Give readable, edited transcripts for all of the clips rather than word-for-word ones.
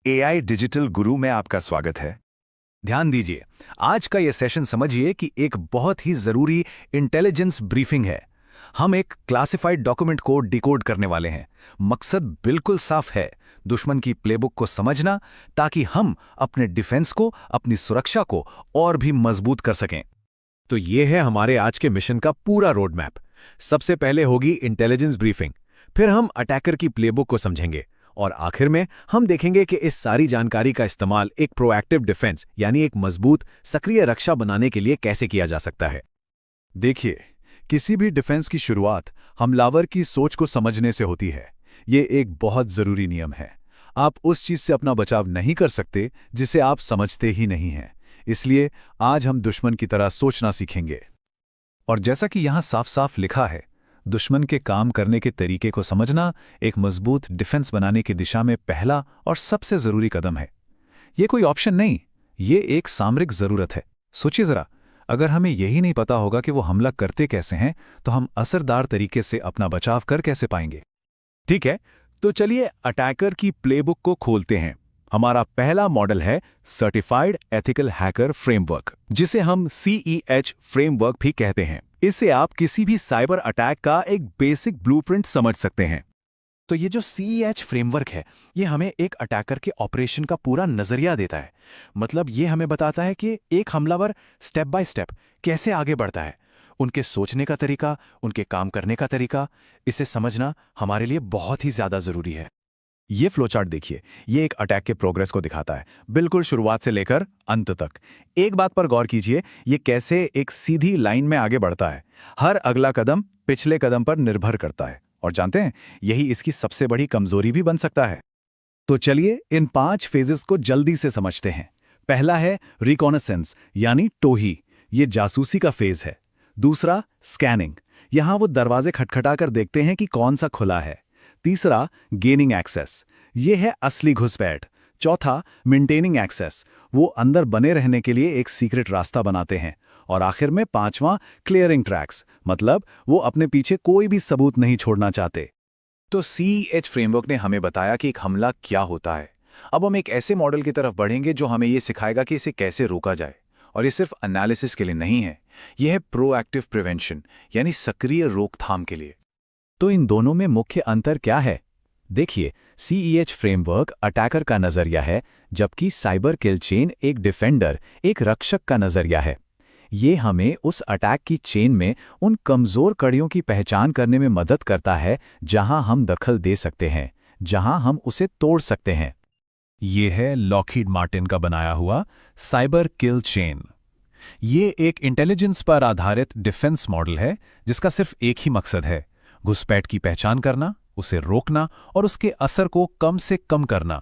AI digital गुरु में आपका स्वागत है। ध्यान दीजिए, आज का यह सेशन समझिए कि एक बहुत ही जरूरी इंटेलिजेंस ब्रीफिंग है। हम एक क्लासिफाइड डॉक्यूमेंट को डिकोड करने वाले हैं। मकसद बिल्कुल साफ है, दुश्मन की प्लेबुक को समझना, ताकि हम अपने डिफेंस को, अपनी सुरक्षा को और भी मजबूत कर सकें। तो ये है हमारे आज के मिशन का पूरा रोड मैप। सबसे पहले होगी इंटेलिजेंस ब्रीफिंग, फिर हम अटैकर की प्लेबुक को समझेंगे और आखिर में हम देखेंगे कि इस सारी जानकारी का इस्तेमाल एक प्रोएक्टिव डिफेंस यानी एक मजबूत सक्रिय रक्षा बनाने के लिए कैसे किया जा सकता है। देखिए, किसी भी डिफेंस की शुरुआत हमलावर की सोच को समझने से होती है। ये एक बहुत जरूरी नियम है। आप उस चीज से अपना बचाव नहीं कर सकते जिसे आप समझते ही नहीं हैं। इसलिए आज हम दुश्मन की तरह सोचना सीखेंगे। और जैसा कि यहां साफ साफ लिखा है, दुश्मन के काम करने के तरीके को समझना एक मजबूत डिफेंस बनाने की दिशा में पहला और सबसे जरूरी कदम है। ये कोई ऑप्शन नहीं, ये एक सामरिक जरूरत है। सोचिए जरा, अगर हमें यही नहीं पता होगा कि वो हमला करते कैसे हैं, तो हम असरदार तरीके से अपना बचाव कर कैसे पाएंगे। ठीक है, तो चलिए अटैकर की प्लेबुक को खोलते हैं। हमारा पहला मॉडल है सर्टिफाइड एथिकल हैकर फ्रेमवर्क, जिसे हम CEH फ्रेमवर्क भी कहते हैं। इससे आप किसी भी साइबर अटैक का एक बेसिक ब्लूप्रिंट समझ सकते हैं। तो ये जो CEH फ्रेमवर्क है, ये हमें एक अटैकर के ऑपरेशन का पूरा नजरिया देता है। मतलब ये हमें बताता है कि एक हमलावर स्टेप बाय स्टेप कैसे आगे बढ़ता है, उनके सोचने का तरीका, उनके काम करने का तरीका। इसे समझना हमारे लिए बहुत ही ज्यादा जरूरी है। ये फ्लोचार्ट देखिए, ये एक अटैक के प्रोग्रेस को दिखाता है, बिल्कुल शुरुआत से लेकर अंत तक। एक बात पर गौर कीजिए, ये कैसे एक सीधी लाइन में आगे बढ़ता है। हर अगला कदम पिछले कदम पर निर्भर करता है। और जानते हैं, यही इसकी सबसे बड़ी कमजोरी भी बन सकता है। तो चलिए इन 5 फेजेस को जल्दी से समझते हैं। पहला है रिकॉनेसेंस यानी टोही, ये जासूसी का फेज है। दूसरा स्कैनिंग, यहां वो दरवाजे खटखटाकर देखते हैं कि कौन सा खुला है। तीसरा गेनिंग एक्सेस, ये है असली घुसपैठ। चौथा मेंटेनिंग एक्सेस, वो अंदर बने रहने के लिए एक सीक्रेट रास्ता बनाते हैं। और आखिर में 5वां क्लियरिंग ट्रैक्स, मतलब वो अपने पीछे कोई भी सबूत नहीं छोड़ना चाहते। तो CEH फ्रेमवर्क ने हमें बताया कि एक हमला क्या होता है। अब हम एक ऐसे मॉडल की तरफ बढ़ेंगे जो हमें ये सिखाएगा कि इसे कैसे रोका जाए। और ये सिर्फ एनालिसिस के लिए नहीं है, यह है प्रोएक्टिव प्रिवेंशन यानी सक्रिय रोकथाम के लिए। तो इन दोनों में मुख्य अंतर क्या है? देखिए, CEH फ्रेमवर्क अटैकर का नजरिया है, जबकि साइबर किल चेन एक डिफेंडर, एक रक्षक का नजरिया है। ये हमें उस अटैक की चेन में उन कमजोर कड़ियों की पहचान करने में मदद करता है जहां हम दखल दे सकते हैं, जहां हम उसे तोड़ सकते हैं। ये है लॉकहीड मार्टिन का बनाया हुआ साइबर किल चेन। ये एक इंटेलिजेंस पर आधारित डिफेंस मॉडल है जिसका सिर्फ एक ही मकसद है, घुसपैठ की पहचान करना, उसे रोकना और उसके असर को कम से कम करना।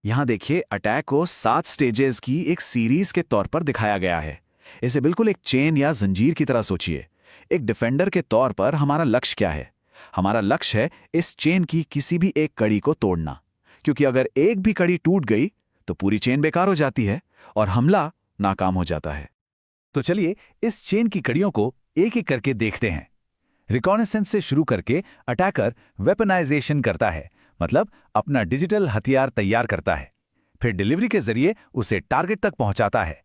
यहां देखिए, अटैक को 7 स्टेजेस की एक सीरीज के तौर पर दिखाया गया है। इसे बिल्कुल एक चेन या जंजीर की तरह सोचिए। एक डिफेंडर के तौर पर हमारा लक्ष्य क्या है? हमारा लक्ष्य है इस चेन की किसी भी एक कड़ी को तोड़ना, क्योंकि अगर एक भी कड़ी टूट गई तो पूरी चेन बेकार हो जाती है और हमला नाकाम हो जाता है। तो चलिए इस चेन की कड़ियों को एक एक करके देखते हैं। रिकॉनेसेंस से शुरू करके अटैकर वेपनाइजेशन करता है, मतलब अपना डिजिटल हथियार तैयार करता है। फिर डिलीवरी के जरिए उसे टारगेट तक पहुंचाता है।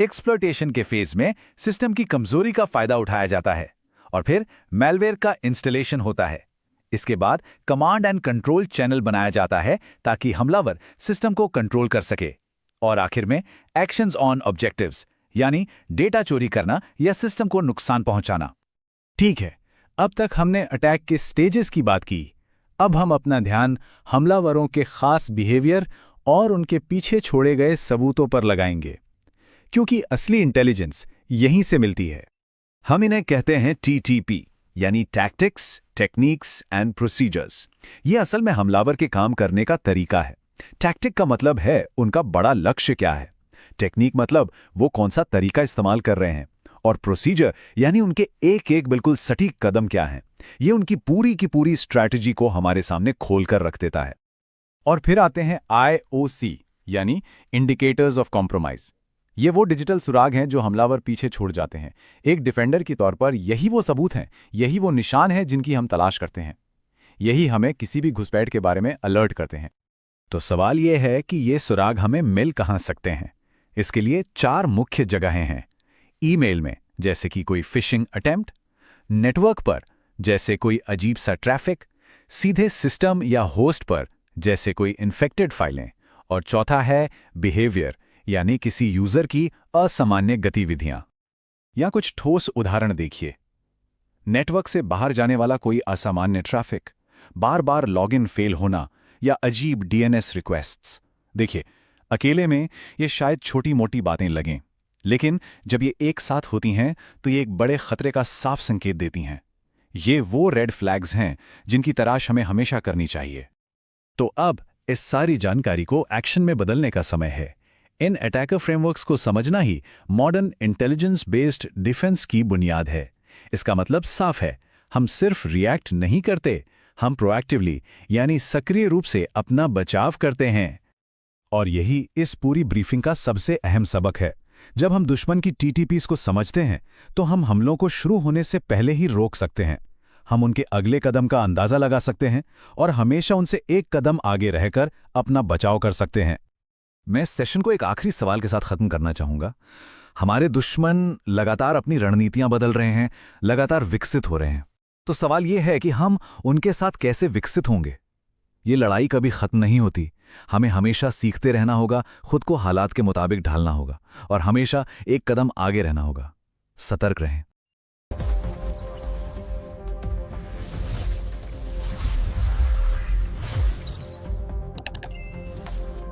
एक्सप्लॉयटेशन के फेज में सिस्टम की कमजोरी का फायदा उठाया जाता है और फिर मैलवेयर का इंस्टॉलेशन होता है। इसके बाद कमांड एंड कंट्रोल चैनल बनाया जाता है ताकि हमलावर सिस्टम को कंट्रोल कर सके। और आखिर में एक्शंस ऑन ऑब्जेक्टिव्स यानी डेटा चोरी करना या सिस्टम को नुकसान पहुंचाना। ठीक है, अब तक हमने अटैक के स्टेजेस की बात की। अब हम अपना ध्यान हमलावरों के खास बिहेवियर और उनके पीछे छोड़े गए सबूतों पर लगाएंगे, क्योंकि असली इंटेलिजेंस यहीं से मिलती है। हम इन्हें कहते हैं TTP यानी टैक्टिक्स, टेक्निक्स एंड प्रोसीजर्स। ये असल में हमलावर के काम करने का तरीका है। टैक्टिक का मतलब है उनका बड़ा लक्ष्य क्या है, टेक्निक मतलब वो कौन सा तरीका इस्तेमाल कर रहे हैं, और प्रोसीजर यानी उनके एक एक बिल्कुल सटीक कदम क्या हैं। ये उनकी पूरी की पूरी स्ट्रैटेजी को हमारे सामने खोलकर रख देता है। और फिर आते हैं IOC यानी इंडिकेटर्स ऑफ कॉम्प्रोमाइज। ये वो डिजिटल सुराग हैं जो हमलावर पीछे छोड़ जाते हैं। एक डिफेंडर के तौर पर यही वो सबूत हैं, यही वो निशान है जिनकी हम तलाश करते हैं। यही हमें किसी भी घुसपैठ के बारे में अलर्ट करते हैं। तो सवाल ये है कि ये सुराग हमें मिल कहाँ सकते हैं। इसके लिए 4 मुख्य जगहें हैं। ईमेल में, जैसे कि कोई फिशिंग अटेम्प्ट, नेटवर्क पर, जैसे कोई अजीब सा ट्रैफिक, सीधे सिस्टम या होस्ट पर, जैसे कोई इन्फेक्टेड फाइलें, और चौथा है बिहेवियर, यानी किसी यूजर की असामान्य गतिविधियां। या कुछ ठोस उदाहरण देखिए। नेटवर्क से बाहर जाने वाला कोई असामान्य ट्रैफिक, बार बार लॉगिन फेल होना या अजीब डीएनएस रिक्वेस्ट्स। देखिए, अकेले में ये शायद छोटी मोटी बातें लगें, लेकिन जब ये एक साथ होती हैं तो ये एक बड़े खतरे का साफ संकेत देती हैं। ये वो रेड फ्लैग्स हैं जिनकी तलाश हमें हमेशा करनी चाहिए। तो अब इस सारी जानकारी को एक्शन में बदलने का समय है। इन अटैकर फ्रेमवर्क्स को समझना ही मॉडर्न इंटेलिजेंस बेस्ड डिफेंस की बुनियाद है। इसका मतलब साफ है, हम सिर्फ रिएक्ट नहीं करते, हम प्रोएक्टिवली यानी सक्रिय रूप से अपना बचाव करते हैं। और यही इस पूरी ब्रीफिंग का सबसे अहम सबक है। जब हम दुश्मन की टीटीपीज़ को समझते हैं तो हम हमलों को शुरू होने से पहले ही रोक सकते हैं। हम उनके अगले कदम का अंदाजा लगा सकते हैं और हमेशा उनसे एक कदम आगे रहकर अपना बचाव कर सकते हैं। मैं इस सेशन को एक आखिरी सवाल के साथ खत्म करना चाहूंगा। हमारे दुश्मन लगातार अपनी रणनीतियां बदल रहे हैं, लगातार विकसित हो रहे हैं। तो सवाल यह है कि हम उनके साथ कैसे विकसित होंगे। ये लड़ाई कभी खत्म नहीं होती। हमें हमेशा सीखते रहना होगा, खुद को हालात के मुताबिक ढालना होगा और हमेशा एक कदम आगे रहना होगा। सतर्क रहें।